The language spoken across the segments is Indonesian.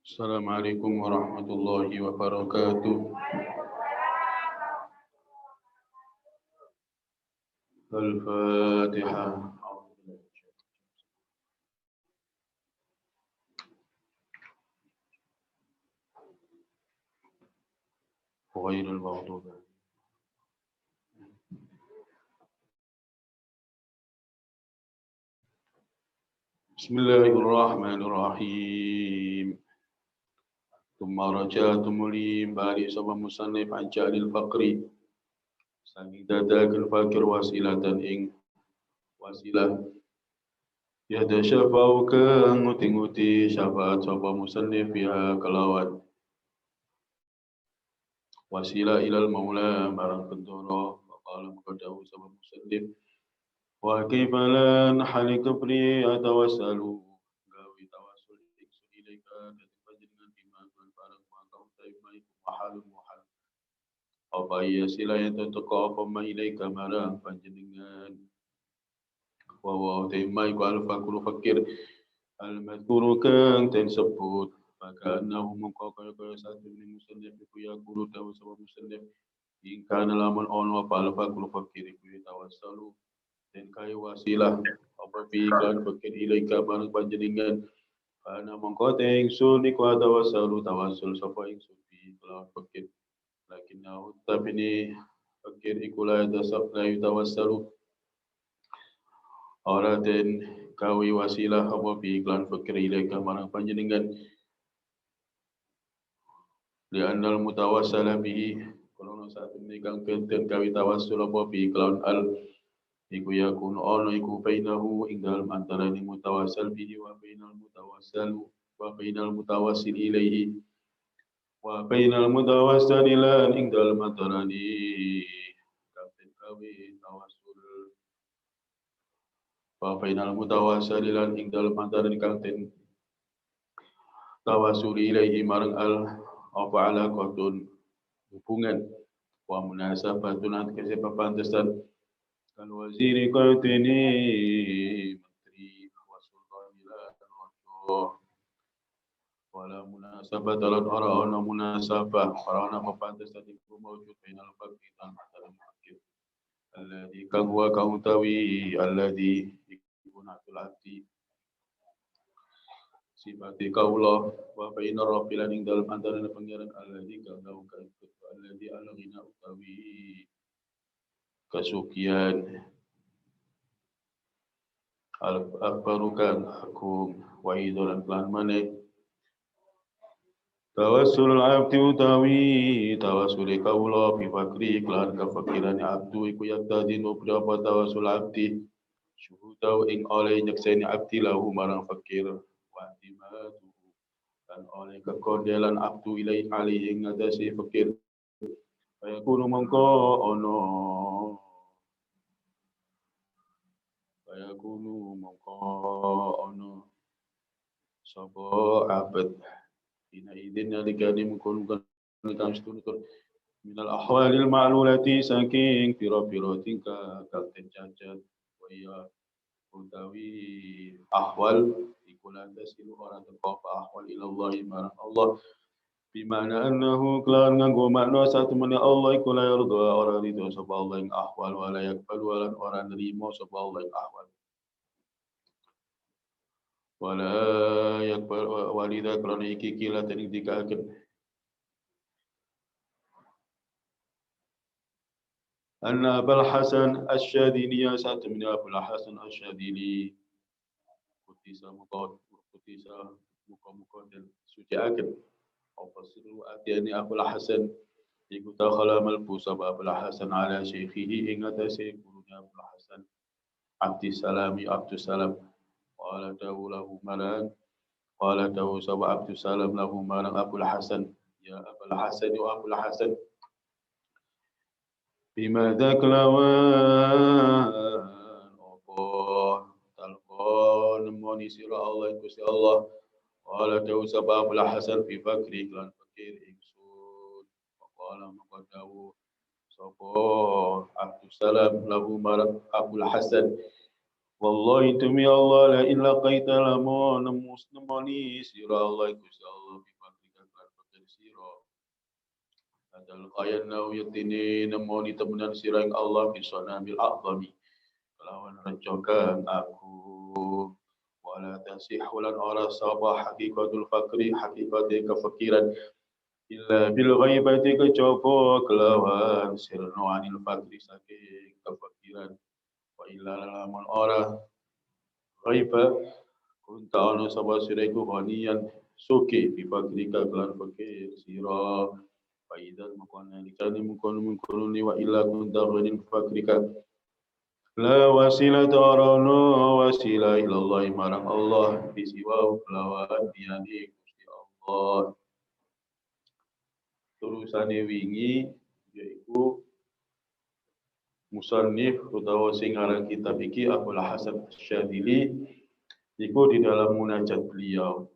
Assalamualaikum warahmatullahi wabarakatuh. Al-Fatihah. Ghairil maghdub. Bismillahirrahmanirrahim. Thumma raja'tum li bari sabab musannif an jalil faqri. Sangi dadakil fakir wasilatan ing wasilah. Yada syafa'u kang nguti-nguti syafaat sabab musannif ya kelawan. Wasilah ilal maula marang pendoro. Waqala maqadahu sabab musannif. Wa kaifalan halika pri atawassalu gawi tawassul iksu ilaika dan panjenengan biman barang mangkau taimai mahalun muhal apa iya sila yang tentuka apa ma ilaika marang panjenengan wa taimai ku al-fakru fakir al-madhkuru kang ten sebut maka annahu mungkau kaya satu ni musannif iku ya guru tahu sebab musannif ingkana lamun ono apa al-fakru fakir iku tawassalu dan kaya wasilah apa fikran fakir ilaika marang panjenengan ana mongko te ingsun iku tawassul sapa ingsun bi kelawan fakir lakinnahu tabini fakir iku la tawassalu ora den kawi wasilah apa fikran fakir ilaika marang panjenengan li annal mutawassala bihi kalau saat ini kang kenten kawi tawassul apa bi kelawan al iku yakun ono iku bainahu ing dalem antarané mutawassil bihi wa bainal mutawassil ilaihi wa bainal mutawassil lan ing dalem antarané kang kawi tawassul wa bainal mutawassil lan ing dalem antarané kang tawassul ilaihi marang al apa alaqatun hubungan wa munasabatun atkese papantesan kan waziri kaitini menteri wa sultanila rojo wala munasabah dalam orang munasabah orang papantes tadi mawjud bainal fakir dan antara fakir alladhi kang huwa kang utawi alladhi ikunatul abdi sifati kaula wa baina rabbil ing dalam antara pangeran alladhi kang alladhi alghina utawi kasukian al-akbaru kan agung wa idolan plan maneh tawassul abdi utawi tawassul kaula bi fakri iklan kafakiran abdu iku yaktadinu berapa tawassul abdi syuhudau ing oleh nyekseni abdi lahu marang fakir wa timatu dan oleh kekondelan abdu ilai alih ing ngatasi fakir kaya kuno mongko ono sapa abad ina idin nalikani mengkonukan kang setuntur minal ahwalil ma'lulati saking pira-pira tingkah kang cacat wa ya utawi ahwal iku la tasilu ora teko ahwal ilallah marang Allah bimana annahu klan nganggo makna satu meneh Allah iku la yarda ora ridho sapa Allah ing ahwal wala yakbal walan ora nerima sapa Allah ing ahwal wala yakbal walida krana iki kila tening dikaken anna Abul Hasan Asy-Syadzili satu min Abul Hasan Asy-Syadzili kutisa muka dan suciaken apa siru atiani Abul Hasan iku takhala malbu sab Abul Hasan ala syekhihi ing atase gurunya Abul Hasan Abdus Salam qala lahu malan qala sab Abdus Salam lahu malan Abul Hasan ya Abul Hasan wa Abul Hasan bimada kelawan apa talqon moni sira Allah Gusti Allah wala tahu sababul hasan fi fakri lan fakir ingsun waqala maqadahu sapa Abdus Salam lahu marang Abul Hasan wallahi tumi Allah la illa qaita lamun muslimani sira Allah Gusti Allah bi Adal qayan nau yatini namoni temenan sirang Allah bisana bil a'zami. Kelawan rejokan aku wala tasihhu lan ora sabah hakikatul fakri hakikate kefakiran illa bil ghaibati kejaba kelawan sirno anil fakri saking kefakiran wa illa lamun ora ghaiba kunta ana sapa siraiku ghaniyan suki bi fakrika kelan fakir sira fa idzal mukana likani mukun ni wa illa kunta ghanin fakrika la wasila tarana wasila ilallah marang Allah bisiwa kelawan diani Gusti Allah terusane wingi yaiku musannif utawa sing aran kitab iki Abdul Hasan Asy-Syadzili iku di dalam munajat beliau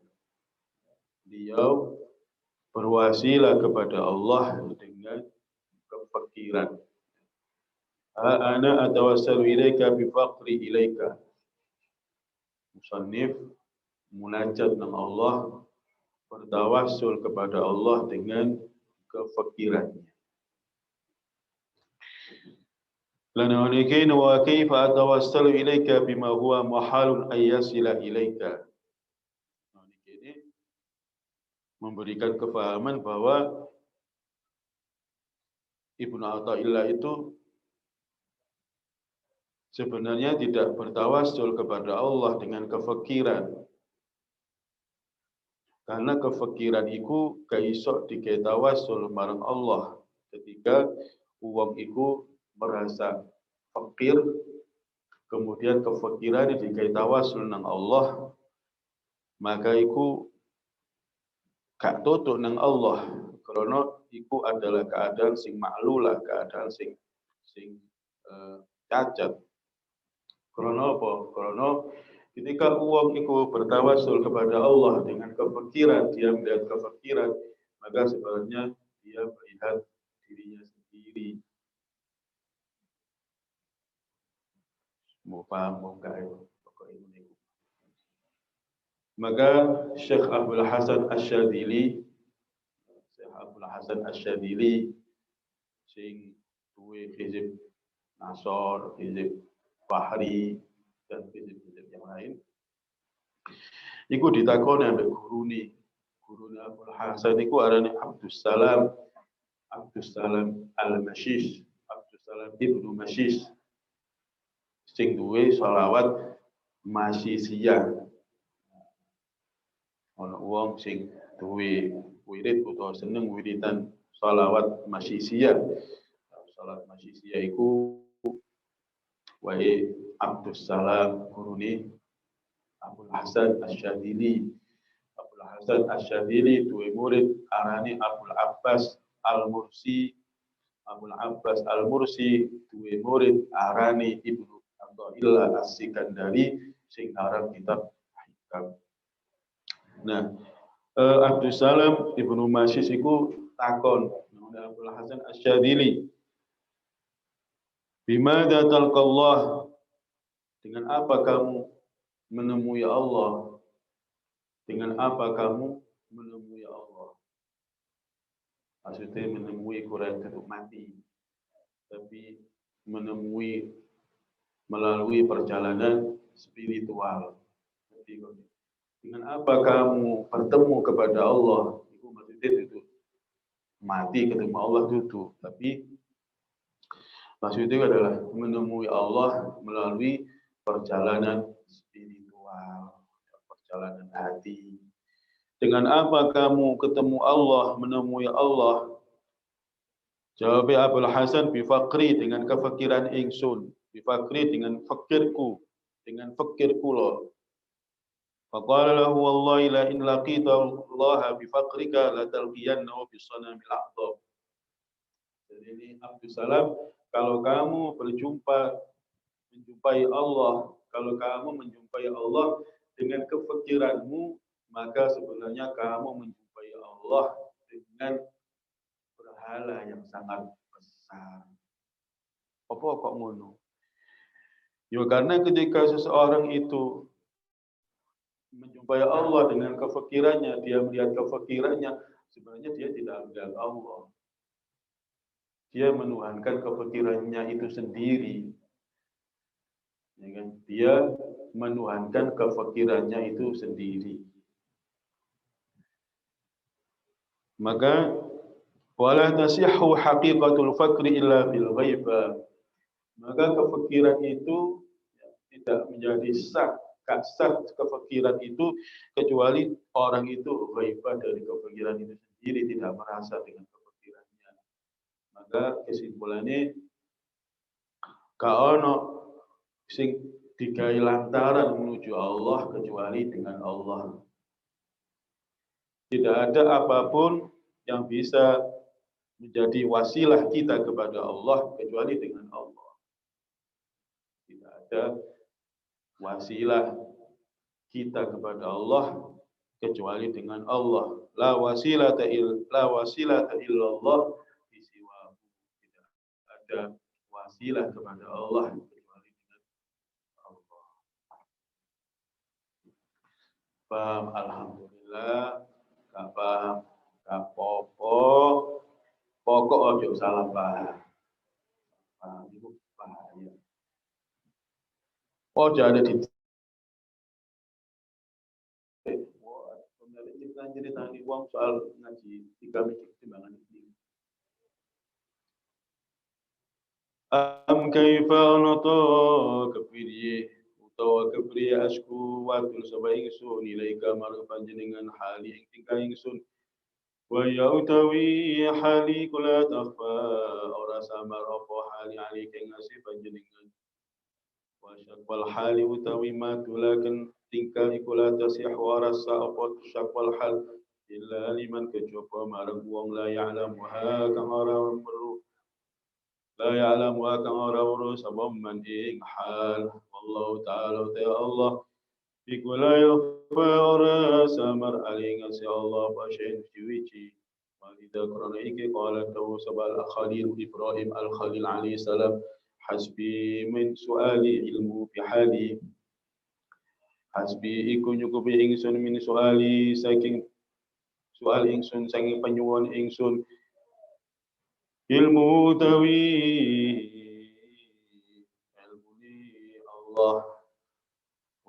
berwasilah kepada Allah dengan kefakiran ana atawassalu ilaika bi faqri ilaika musannif munajat dengan Allah bertawassul kepada Allah dengan kefakirannya lana walikin wa kaifa atawassalu ilaika bima huwa muhalun ayyasila ilaika ini memberikan kefahaman bahwa Ibnu Athaillah itu sebenarnya tidak bertawassul kepada Allah dengan kefakiran. Karena kefakiran itu kaisok dikei tawassul marang Allah ketika uang itu merasa fakir, kemudian kefakiran dikei tawassul nang Allah, maka itu gak tutuk nang Allah. Karena itu adalah keadaan sing maklulah, keadaan sing cacat. Karena apa? Karena ketika uang itu bertawassul kepada Allah dengan kefakiran, dia melihat kefakiran, maka sebenarnya dia melihat dirinya sendiri. Mau paham, mau enggak ya? Pokoknya ini. Maka Syekh Abdul Hasan Asy-Syadzili, sing duwe hizib Nasor, hizib Fahri, dan hizib yang lain. Iku ditakoni ambek gurune Abdul Hasan iku arane Abdus Salam Al-Mashish, Abdus Salam Ibnu Mashish. Sing duwe shalawat Mashisiyah. Ono wong sing duwe wirid utawa seneng wiridan shalawat Mashisiyah. Salat Mashisiyah iku wae Abdus Salam gurune Abdul Hasan Asy-Syadzili. Abdul Hasan Asy-Syadzili duwe murid arane Abdul Abbas Al-Mursi. Abdul Abbas Al-Mursi duwe murid arane Ibnu Athaillah As-Sikandari sing aran kitab Hikam. Nah, Abdul Salam Ibnu Mashish iku takon nang Abdul Hasan Asy-Syadzili. Bimada talqallah? Dengan apa kamu menemui Allah? Dengan apa kamu menemui Allah? Maksudnya menemui Quran ketuk mati. Tapi menemui melalui perjalanan spiritual. Dengan apa kamu bertemu kepada Allah? Itu maksudnya itu mati ketemu Allah itu. Tapi maksudnya adalah menemui Allah melalui perjalanan spiritual, perjalanan hati. Dengan apa kamu ketemu Allah, menemui Allah? Jawab Abdul Hasan bifakri dengan kefakiran ingsun, bifakri dengan fakirku loh. Faqala lahu wallahi la in laqita Allah bifakrika la talqiyannahu bisanamil a'dham. Jadi ini Abdul Salam, kalau kamu menjumpai Allah, kalau kamu menjumpai Allah dengan kefikiranmu, maka sebenarnya kamu menjumpai Allah dengan berhala yang sangat besar. Apa kok ngono? Ya karena ketika seseorang itu menjumpai Allah dengan kefikirannya, dia melihat kefikirannya, sebenarnya dia tidak melihat Allah. dia menuhankan kefikirannya itu sendiri. Ya kan? Dia menuhankan kefikirannya itu sendiri. Maka wala tasihhu haqiqatul fakri illa bil ghaiba. Maka kefikiran itu tidak menjadi sah, sah kefikiran itu kecuali orang itu ghaibah dari kefikiran itu sendiri, tidak merasa dengan kefikirannya. Maka kesimpulannya kaono sing digawe lantaran menuju Allah kecuali dengan Allah. Tidak ada apapun yang bisa menjadi wasilah kita kepada Allah kecuali dengan Allah. Tidak ada wasilah kita kepada Allah kecuali dengan Allah. La wasilata illallah bisiwahu. Tidak ada wasilah kepada Allah kecuali dengan Allah. Paham? Alhamdulillah. Gak paham, gak popo. Pokok ojo salah paham. Paham itu bahaya. Ojo ada di cerita uang soal ngaji 3 minggu timbangan ini. Am kaifa nato kepiri utawa kepiri asku watul sabai ingsun ilaika marang panjenengan hali ing tingkah ingsun wa ya utawi hali kula takhfa ora samar apa hali alika ngasih panjenengan wa syaqwal hali utawi matulaken tingkah iku la tasih wa rasa apa syaqwal hal illa liman kejaba marang wong la ya'lamuha kang ora perlu la ya'lamuha kang ora weruh sapa man ing hal wallahu ta'ala ta Allah bikula yafa ora samar alinga si Allah wa syai'in fiwici walida krana iki qala tawu sabal khalil Ibrahim al Khalil alaihi salam hasbi min suali ilmu bihali hasbi iku nyukupi ingsun min suali saking soal ingsun saking penyuwun ingsun ilmu tawi ilmu Allah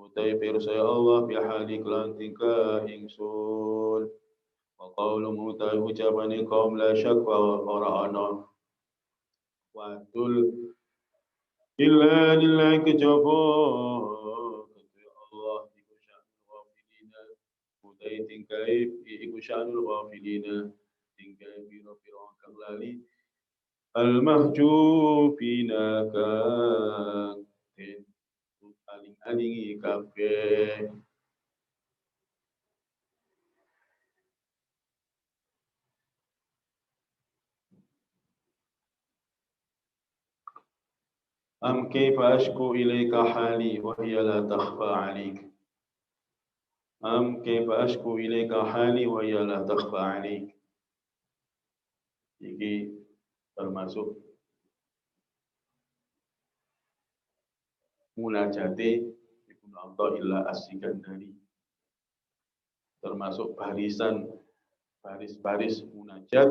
utai pirsa Allah bi hali kelan tingkah ingsun wa qaulu mutai ucapane kaum la syakwa ora ana watul illa lillahi kejaba Allah iku syanul ghafilina utai tingkai iku syanul ghafilina tingkai biro-biro kang lali al-mahjubina kang den aling-alingi kabeh. Am kaifa ashku ilaika hali wa hiya la takhfa alik. Am kaifa ashku ilaika hali wa hiya la takhfa alik. Iki termasuk munajate Ibnu Athaillah As-Sikandari. Termasuk barisan baris-baris munajat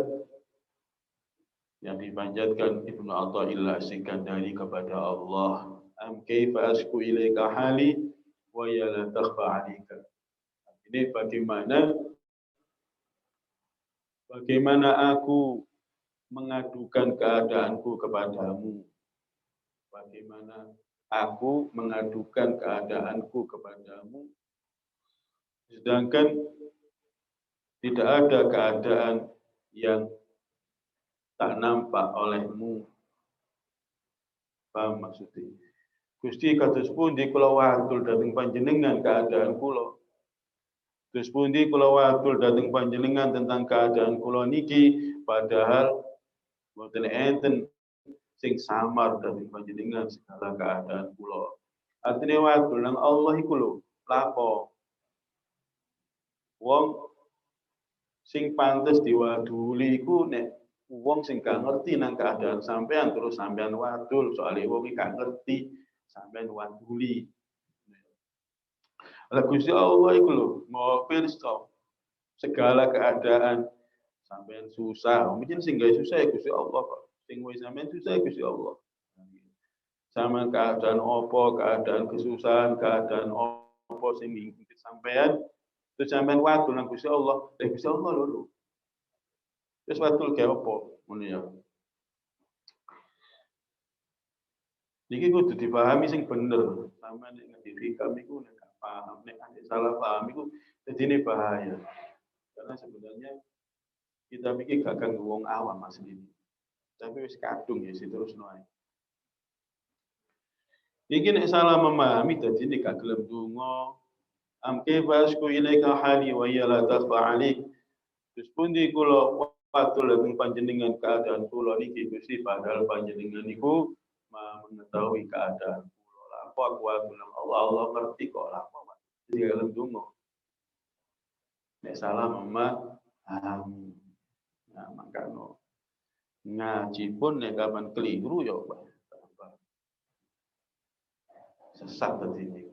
yang dipanjatkan Ibnu Athaillah As-Sikandari kepada Allah. Am kaifa ashku ilaika hali wa ya la takhfa 'alaika. Ini bagaimana aku mengadukan keadaanku kepadamu. Bagaimana aku mengadukan keadaanku kepadamu. Sedangkan tidak ada keadaan yang tak nampak olehmu. Paham maksudnya? Gusti kados pundi kula watul dhateng panjenengan keadaan kula. Terus pundi kula watul dhateng panjenengan tentang keadaan kula niki padahal boten enten sing samar dhateng panjenengan segala keadaan kula. Artine watul nang Allah iku lho, lapo. Wong sing pantes diwaduli iku nek wong sing gak ngerti nang keadaan sampean terus sampean wadul soalé wong iki gak ngerti sampean waduli. Lah Gusti Allah iku lho, Maha pirsa segala keadaan sampean susah. Mungkin sing gawe susah ya Gusti Allah kok. Sing wis sampean susah Gusti Allah. Sama keadaan opo, keadaan kesusahan, keadaan opo sing ngingkit sampean, terus sampean wadul nang Gusti Allah, Gusti Allah lho. Terus wadul ge opo? Ngono ya. Niki kudu dipahami sing bener. Sampeyan nek ngediri kami iku nek gak paham, nek salah paham iku dadine bahaya. Karena sebenarnya kita mikir gak ganggu wong awam asli ini. Tapi wis kadung ya terusno ae. Iki nek salah memahami dadine gak gelem donga. Am kayfasku ilaika hali wa ya la takhfa alaik. Terus pundi kula watul dhateng panjenengan keadaan kula niki Gusti padahal panjenengan niku mengetahui keadaan kula. Lapo aku bilang Allah ngerti kok lapo. Jadi gelem donga. Nek salah memahami. Nah, makanya ngaji pun nek kapan keliru ya sesat tadi ini.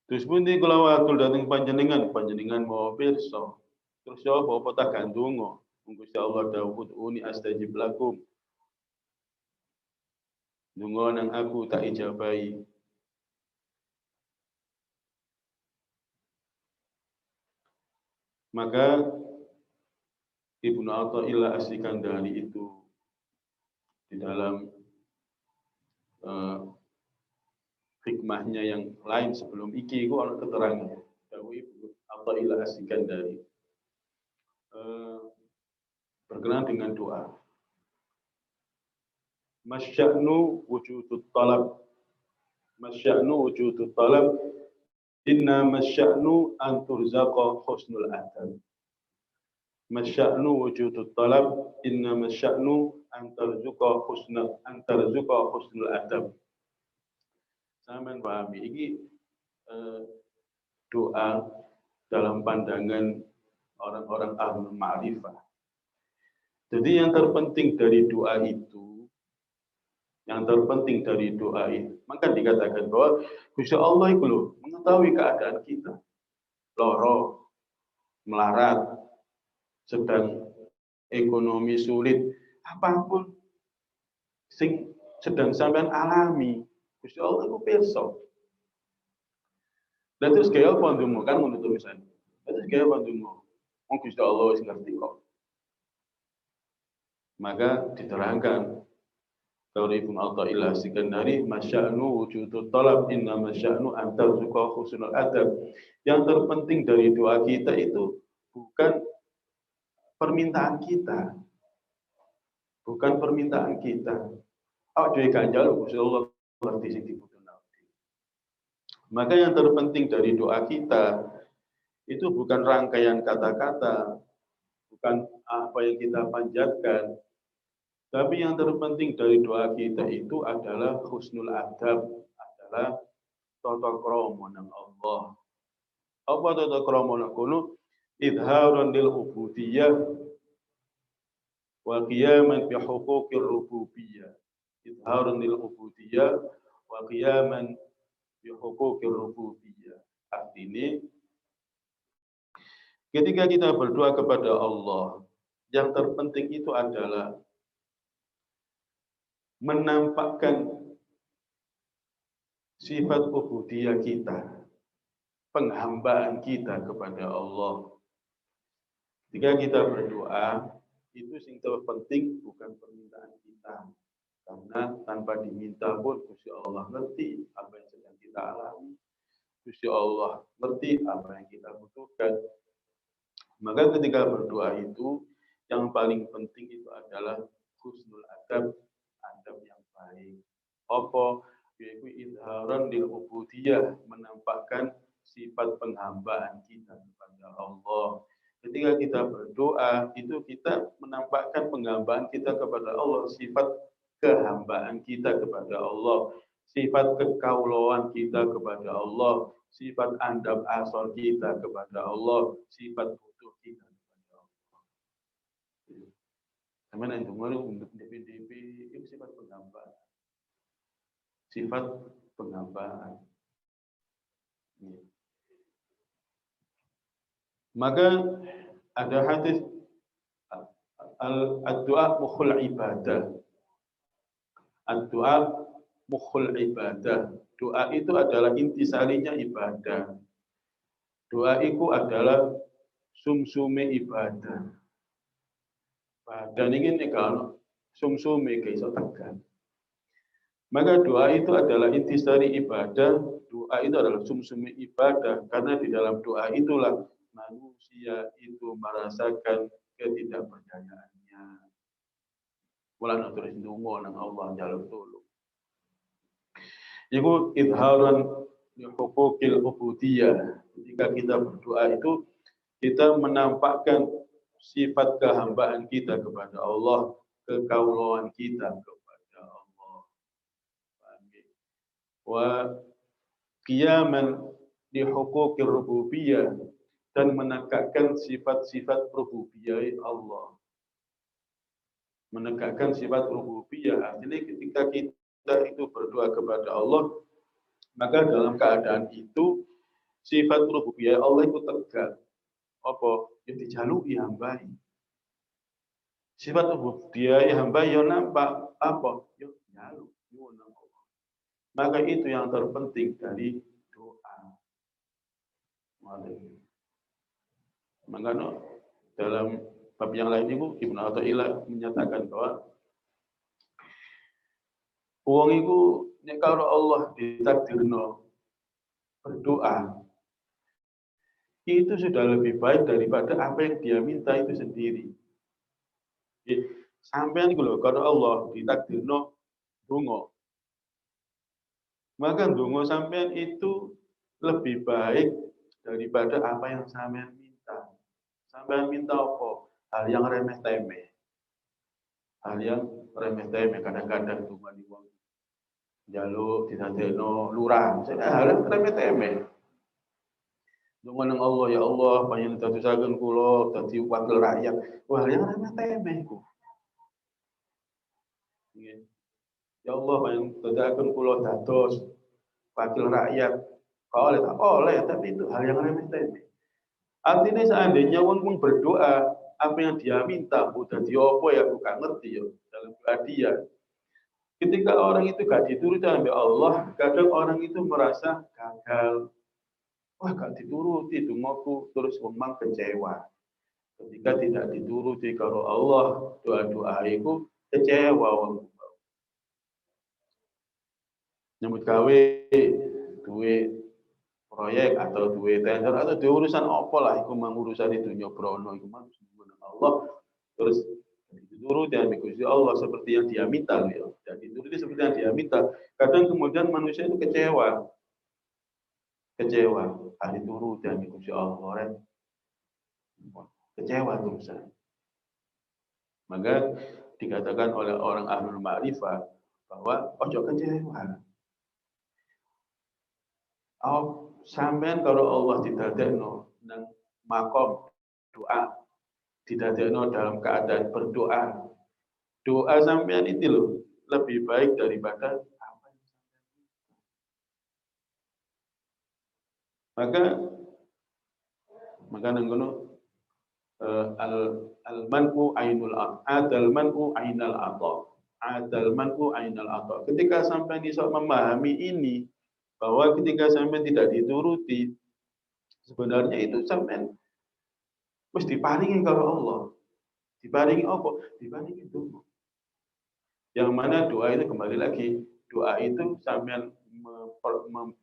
Terus pun di kula watul dateng panjenengan mau pirsa. Terus ya apa tak gandungo. Gusti Allah dawuh uni astajib lakum. Dungo nang aku tak ijabahi. Maka Ibnu Athaillah As-Sikandari itu di dalam hikmahnya yang lain sebelum iki itu ana keterangan dawuh Ibnu Athaillah As-Sikandari berkenaan dengan doa. Masya'nu wujudut talab. Masya'nu wujudut talab. Inna masya'nu an turzaqa husnul adab. Masya'nu wujudut talab. Inna masya'nu an tarzuqa husnul adab. Sampeyan pahami iki doa dalam pandangan orang-orang ahlul ma'rifah. Jadi yang terpenting dari doa itu, maka dikatakan bahwa Gusti Allah itu loh mengetahui keadaan kita, loro, melarat, sedang ekonomi sulit, apapun sing sedang sampean alami, Gusti Allah itu pirsa. Dan terus kaya apa ndonga kan ngono misalnya. Terus kaya apa ndonga? Wong Gusti Allah wis ngerti kok. Maka diterangkan oleh Ibnu Athaillah As-Sikandari, masya'nu wujudut talab inna masya'nu an tarzuqa husnul adab. Yang terpenting dari doa kita itu bukan permintaan kita. Bukan permintaan kita. Awak dhewe gak njaluk Gusti Allah ngerti sing dibutuhkan. Maka yang terpenting dari doa kita itu bukan rangkaian kata-kata, bukan apa yang kita panjatkan, tapi yang terpenting dari doa kita itu adalah husnul adab, adalah tata krama nang Allah. Apa tata krama nang kono? Idharun lil ubudiyyah wa qiyaman bi huquqir rububiyyah. Idharun lil ubudiyyah wa qiyaman bi huquqir rububiyyah. Artinya ketika kita berdoa kepada Allah, yang terpenting itu adalah menampakkan sifat ubudiyah kita, penghambaan kita kepada Allah. Ketika kita berdoa, itu yang terpenting bukan permintaan kita. Karena tanpa diminta pun Gusti Allah ngerti apa yang sedang kita alami. Gusti Allah ngerti apa yang kita butuhkan. Maka ketika berdoa itu, yang paling penting itu adalah husnul adab, adab yang baik. Apa? Yaitu izharan lil ubudiyah, menampakkan sifat penghambaan kita kepada Allah. Ketika kita berdoa, itu kita menampakkan penghambaan kita kepada Allah, sifat kehambaan kita kepada Allah, sifat kekaulauan kita kepada Allah, sifat andab asor kita kepada Allah, sifat butuh kita kepada Allah. Karena yang kemarin untuk DPDP itu sifat penghambaan. Sifat penghambaan. Maka ada hadis Ad-du'a mukhul ibadah. Ad-du'a mukhul ibadah. Doa itu adalah intisarinya ibadah. Doa itu adalah sumsume ibadah. Dan ingin kalau sumsume ke iso tekan. Maka doa itu adalah intisari ibadah. Doa itu adalah sumsume ibadah. Karena di dalam doa itulah manusia itu merasakan ketidakberdayaannya. Mulane terus ndonga nang Allah njaluk tulung. Iku idharan li huquqil ubudiyah. Ketika kita berdoa itu kita menampakkan sifat kehambaan kita kepada Allah, kekaulaan kita kepada Allah. Wa qiyaman li huquqir rububiyah dan menegakkan sifat-sifat rububiyah Allah. Menegakkan sifat rububiyah artinya ketika kita itu berdoa kepada Allah, maka dalam keadaan itu sifat rububiyah Allah itu tegak. Apa? Yang dijaluki hamba. Sifat rububiyah hamba yang nampak apa? Yang jaluk nyuwun Allah. Maka itu yang terpenting dari doa. Maka dalam bab yang lain itu Ibnu Athaillah menyatakan bahwa wong iku nek karo Allah ditakdirno berdoa itu sudah lebih baik daripada apa yang dia minta itu sendiri. Sampean iku lho karo Allah ditakdirno donga. Maka donga sampean itu lebih baik daripada apa yang sampean minta. Sampean minta apa? Hal yang remeh-temeh. Hal yang remeh-temeh kadang-kadang donga di wong njaluk didadekno lurah. Hal yang remeh-temeh. Donga nang Allah, ya Allah, panjenengan dadosaken kula dadi wakil rakyat. Wah, yang remeh-temeh iku. Ya Allah, panjenengan dadosaken kula dados wakil rakyat. Tak oleh, tapi itu hal yang remeh-temeh. Artinya seandainya wong berdoa, apa yang dia minta, udah diopo ya, bukan ngerti ya, dalam doa dia. Ketika orang itu gak dituruti oleh Allah, kadang orang itu merasa gagal. Wah, gak dituruti dongaku, terus memang kecewa. Ketika tidak dituruti karo Allah, doa-doa itu kecewa wong. Nyambut gawe duwe proyek atau duwe tender atau duwe urusan apa lah iku mang urusan dunya brono iku mang Allah terus dituruti dan Gusti Allah seperti yang dia minta ya. Dan dituruti seperti yang dia minta. Kadang kemudian manusia itu kecewa. Ahli turut dan Gusti Allah. Kecewa terus. Maka dikatakan oleh orang ahlul ma'rifah bahwa ojo kecewa. Sampean kalau Allah didadekno nang makom doa, didadekno dalam keadaan berdoa. Doa sampean itu loh lebih baik daripada apa yang sampean. Maka nanggono al-man'u ainul adal man'u ainal atha. Adal man'u ainal atha. Ketika sampean iso memahami ini bahwa ketika sampean tidak dituruti sebenarnya itu sampean mesti diparingi karo Allah. Diparingi apa? Diparingi doa. Yang mana doa itu kembali lagi, doa itu sampean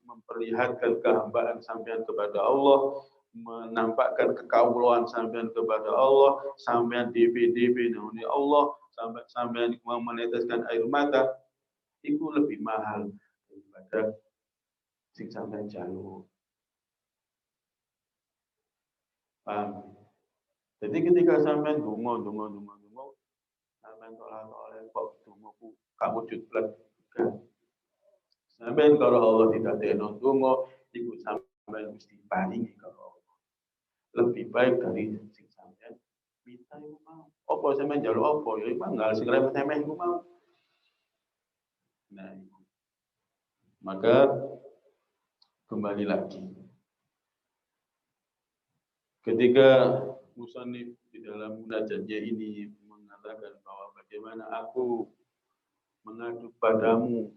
memperlihatkan kehambaan sampean kepada Allah, menampakkan kekaulaan sampean kepada Allah, sampean DP nang Allah, sampean meneteskan air mata, itu lebih mahal daripada sing sampean jaluk. Paham? Jadi ketika sampean donga, sampean tolak kok dongaku gak wujud blas. Sampean kalau Allah tidak deno donga, iku sampean mesti paringi karo Allah. Lebih baik dari sing sampean minta iku mau. Apa sampean njaluk apa ya manggal sing remeh-temeh iku mau. Nah, maka kembali lagi. Ketika musannif di dalam munajatnya ini mengatakan bahwa bagaimana aku mengadu padamu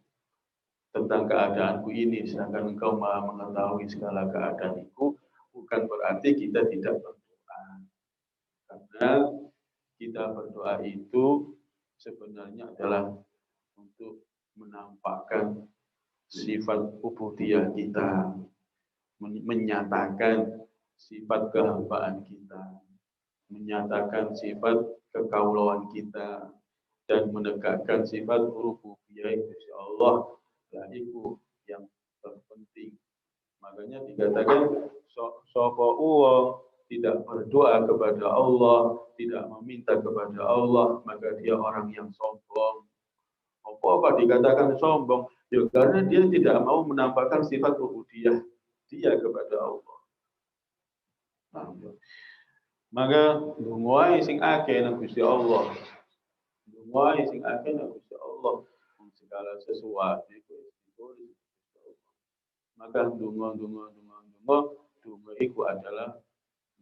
tentang keadaanku ini, sedangkan engkau maha mengetahui segala keadaanku, bukan berarti kita tidak berdoa. Karena kita berdoa itu sebenarnya adalah untuk menampakkan sifat ubudiyah kita, menyatakan sifat kehambaan kita, menyatakan sifat kekaulauan kita, dan menegakkan sifat rububiyah Gusti Allah. Itu yang terpenting. Makanya dikatakan sapa uang tidak berdoa kepada Allah, tidak meminta kepada Allah, maka dia orang yang sombong. Apa dikatakan sombong? Ya karena dia tidak mau menampakkan sifat rububiyah dia kepada Allah. Maka dungoai sing akeh nang Gusti Allah. Dungoai sing akeh nang Gusti Allah. Segala sesuatu itu maka dungo itu adalah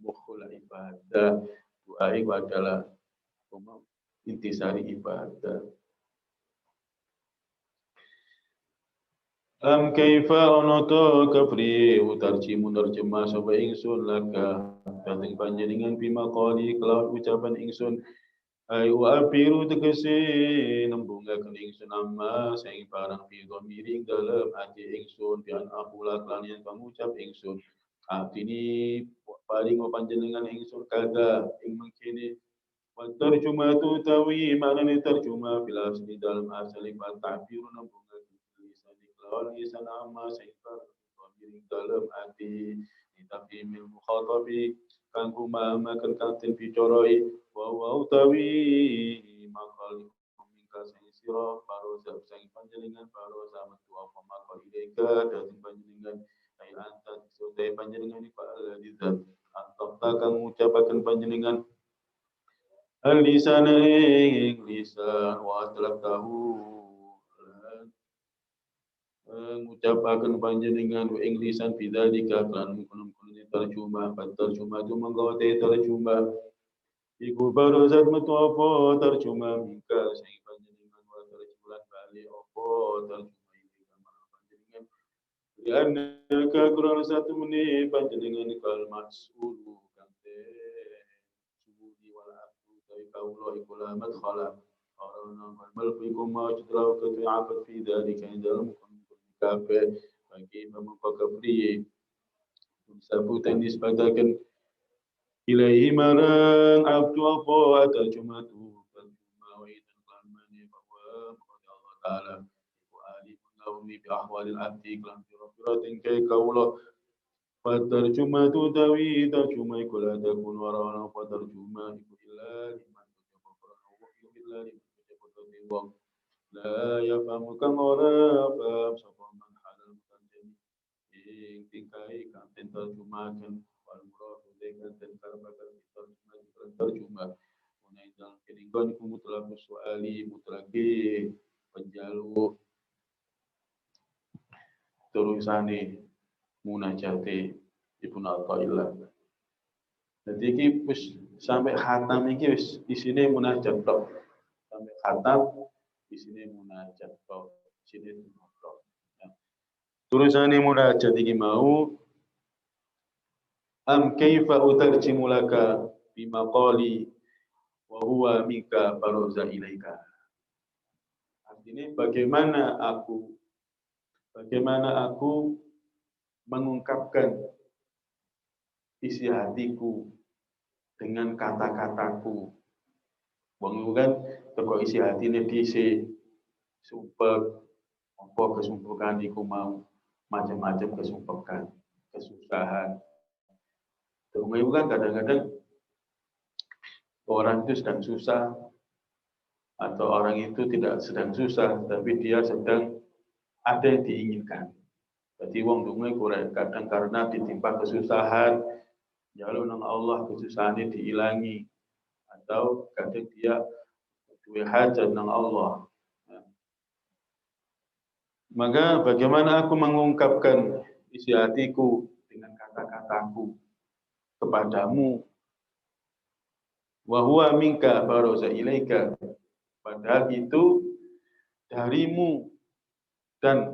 mukhul ibadah. Doa itu adalah intisari ibadah. Kaifa onoto kafri utarjimu nerjemah sapa ingsun laka dateng panjenengan bima qali kelawan ucapan ingsun ayu abiru tegese nembungaken ingsun amma sing barang pira miring dalem ati ingsun pian akula lan yen pangucap ingsun atini paling panjenengan ingsun kada ing mengkene wa tarjumatu tawi maknane tarjumah fil asli dalam asli wa ta'biru nembungaken lawan lisan amma sehingga miring dalam hati ditafhimil mukhatabi kang kumamaken kanten bicaroi wa utawi makal mingka sing sira parosa sing panjenengan parosa metu apa makal ika dhateng panjenengan ai anta sute panjenengan iku aladzat antapta kang ngucapaken panjenengan al lisan ing lisan wa tahu ngucapaken panjenengan wa ing lisan bidzalika kan kunun terjemah terjemah itu menggawe terjemah iku barozat metu apa terjemah mingka sing panjenengan wa terjemah bali apa terjemah iki panjenengan karena kakuran satu menit panjenengan kal mas'ulu kante suudi wal abdu kai kaulo iku la madkhala orang mal fikum ma jidra ka ta'abat fi dzalika dalam kafe bagi memperkabri sabutan disebatakan ilahi marang abdu apa atau cuma tu cuma waitan kelamani bahwa Allah Ta'ala ibu ali menaumi bi ahwalil abdi kelam firafiratin kai kaulah fatar cuma tu tawi tercuma ikula takun warana fatar cuma iku illa liman tujabaran Allah illa liman tujabaran Allah la yafamu kang ora paham tingkai kanten terjemahkan wal murad dengan terbatas terjemah unaidal kedinggon iku mutlaq suali mutlaqi penjalu terusane munajate Ibnu Athaillah. Jadi iki wis sampai khatam iki wis isine munajat tok. Sampai khatam isine munajat tok. Isine tok. Tulisane munajat iki mau am kaifa utarjimu laka bima qali wa huwa minka baroza ilaika. Artinya bagaimana aku mengungkapkan isi hatiku dengan kata-kataku. Wong kan teko isi hatine dhisik sumpek apa kesumpekan iku mau macam-macam kesumpekan, kesusahan. Terus kan kadang-kadang orang itu sedang susah atau orang itu tidak sedang susah, tapi dia sedang ada yang diinginkan. Jadi wong dungue kadang karena ditimpa kesusahan, jalur nang Allah kesusahannya diilangi, atau kadang dia duwe hajat nang Allah. Maka bagaimana aku mengungkapkan isi hatiku dengan kata-kataku kepadamu Wa huwa minka baroza ilaika. Padahal itu darimu dan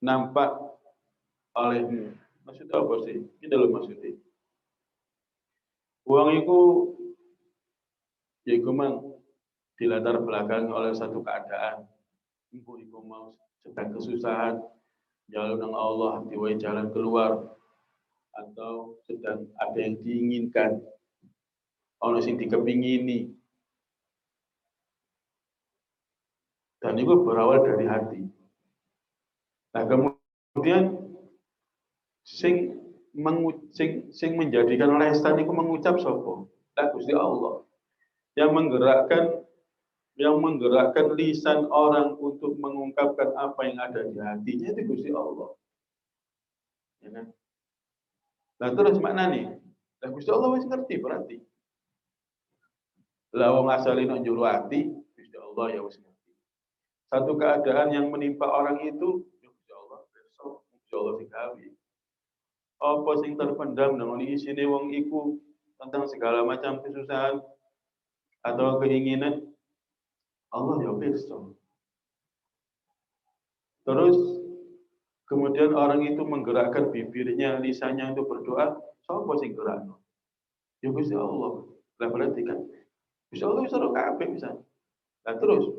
nampak olehmu. Maksudnya apa sih? Ini loh maksudnya. Uang itu ya memang dilatar belakang oleh satu keadaan. Ibu mau sedang kesusahan, jalan dengan Allah, diwai jalan keluar, atau sedang ada yang diinginkan, ono sing dikepingini. Dan itu berawal dari hati. Nah kemudian sing menjadikan lesan itu mengucap sapa? Gusti Allah. Yang menggerakkan lisan orang untuk mengungkapkan apa yang ada di hatinya itu Gusti Allah. Ya kan? Nah terus makna nih, nah Gusti Allah wis ngerti berarti. Lah wong asale nang njero ati, Gusti Allah ya wis ngerti. Satu keadaan yang menimpa orang itu, ya Gusti Allah besok, Gusti Allah sing gawe. Apa sing terpendam nang isine wong iku tentang segala macam kesusahan atau keinginan, Allah ya besok. Terus kemudian orang itu menggerakkan bibirnya, lisannya untuk berdoa, siapa sing gerakno? Ya Gusti Allah. Lah berarti kan Gusti Allah wis ora kabeh bisa. Lah terus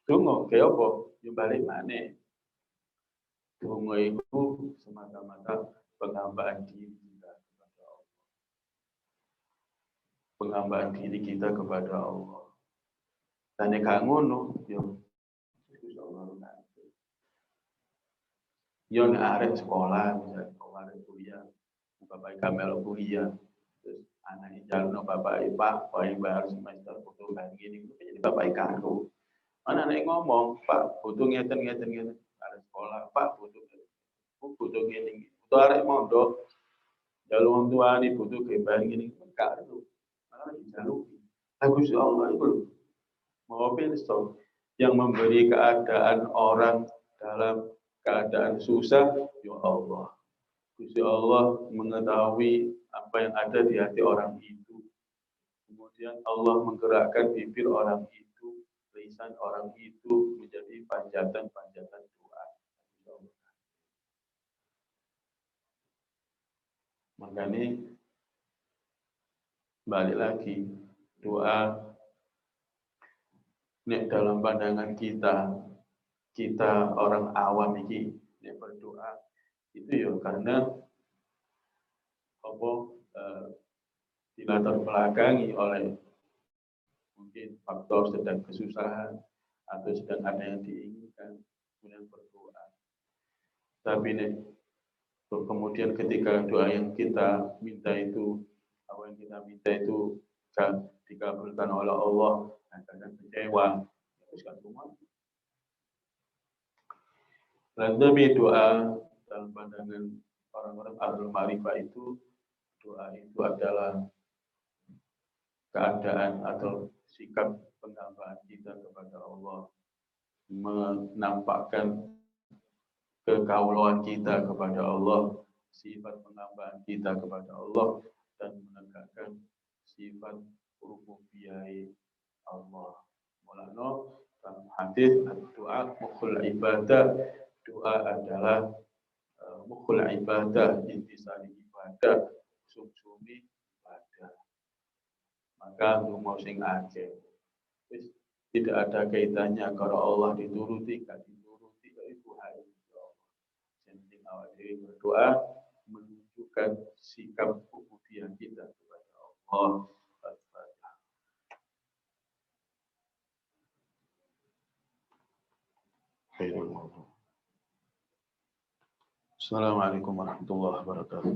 donga kaya apa? Ya balik maneh. Donga itu semata-mata penghambaan diri kita kepada Allah. Penghambaan diri kita kepada Allah. Dan nek gak ngono, yo Gusti Allah kabeh. Yo nek arek sekolah, misalnya arek kuliah, bapak kamel kuliah, terus anaknya jalan bapak pak, bayar semester butuh kayak gini, jadi bapak karo. Anak ngomong, Pak butuh ngeten, arek sekolah, Pak butuh gini, butuh arek mondok, jalur orang tua ini butuh kayak gini, karo, malah dijaluk. Agus Allah itu mau pilih yang memberi keadaan orang dalam keadaan susah, ya Allah. Gusti Allah mengetahui apa yang ada di hati orang itu. Kemudian Allah menggerakkan bibir orang itu, lisan orang itu menjadi panjatan-panjatan doa. Makanya balik lagi doa nek dalam pandangan kita orang awam ini nek berdoa itu ya karena apa dilatar belakangi oleh mungkin faktor sedang kesusahan atau sedang ada yang diinginkan kemudian berdoa. Tapi nih kemudian ketika doa yang kita minta itu apa yang kita minta itu dikabulkan oleh Allah akan kecewa teruskan semua. Dan demi doa dalam pandangan orang-orang ahlul ma'rifah itu doa itu adalah keadaan atau sikap penghambaan kita kepada Allah, menampakkan kekaulaan kita kepada Allah, sifat penghambaan kita kepada Allah, dan menegakkan sifat rububiyah Allah. Mulano dalam hadis doa mukhul ibadah, doa adalah mukhul ibadah, intisari ibadah, sumsumi ibadah. Maka mau sing akeh tidak ada kaitannya kalau Allah dituruti, gak dituruti itu hal Allah. Yang penting awal diri berdoa menunjukkan sikap rububiyah kita kepada Allah. Assalamualaikum warahmatullahi wabarakatuh.